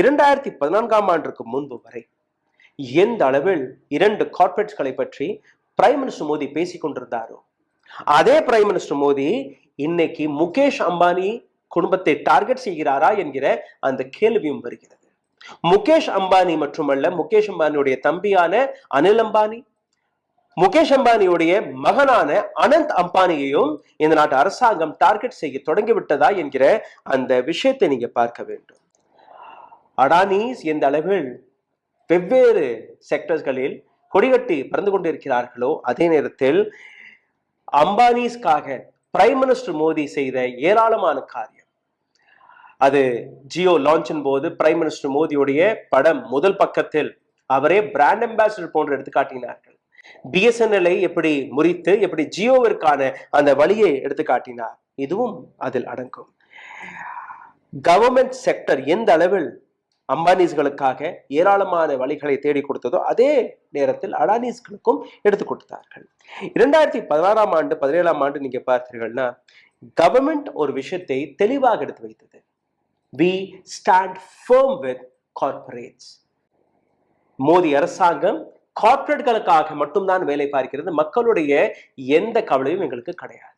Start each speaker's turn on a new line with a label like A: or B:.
A: 2014ஆம் ஆண்டுக்கு முன்பு வரை எந்த அளவில் 2 கார்ப்பரேட்ஸ்களை பற்றி பிரைம் மினிஸ்டர் மோடி பேசிக் கொண்டிருந்தாரோ அதே பிரைம் மினிஸ்டர் மோடி இன்னைக்கு முகேஷ் அம்பானி குடும்பத்தை டார்கெட் செய்கிறாரா என்கிற அந்த கேள்வியும் வருகிறது. முகேஷ் அம்பானி மட்டுமல்ல, முகேஷ் அம்பானியுடைய தம்பியான அனில் அம்பானி, முகேஷ் அம்பானியுடைய மகனான அனந்த் அம்பானியையும் இந்த நாட்டு அரசாங்கம் டார்கெட் செய்ய தொடங்கிவிட்டதா என்கிற அந்த விஷயத்தை நீங்க பார்க்க வேண்டும். அடானிஸ் எந்த அளவில் வெவ்வேறு செக்டர்களில் கொடிகட்டி பறந்து கொண்டிருக்கிறார்களோ அதே நேரத்தில் அம்பானிஸ்காக பிரைம் மினிஸ்டர் மோடி செய்த ஏராளமான காரியம். அது ஜியோ லான்ச்சின் போது பிரைம் மினிஸ்டர் மோடியுடைய படம் முதல் பக்கத்தில் அவரே பிராண்ட் அம்பாசிடர் போன்று எடுத்து காட்டினார்கள். பிஎஸ்என்எல்ஐ எப்படி முறித்து எப்படி ஜியோவிற்கான அந்த வழியை எடுத்து காட்டினார். இதுவும் அதில் அடங்கும். கவர்மெண்ட் செக்டர் எந்த அளவில் அம்பானிஸ்களுக்காக ஏராளமான வழிகளை தேடி கொடுத்ததோ அதே நேரத்தில் அடானிஸ்களுக்கும் எடுத்து கொடுத்தார்கள். 2016ஆம் ஆண்டு 17ஆம் ஆண்டு நீங்க பார்த்தீர்கள்னா கவர்மெண்ட் ஒரு விஷயத்தை தெளிவாக எடுத்து வைத்தது. We stand firm with corporates. Modi அரசாங்கம் கார்ப்பரேட்களுக்காக மட்டும்தான் வேலை பார்க்கிறது, மக்களுடைய எந்த கவலையும் எங்களுக்கு கிடையாது.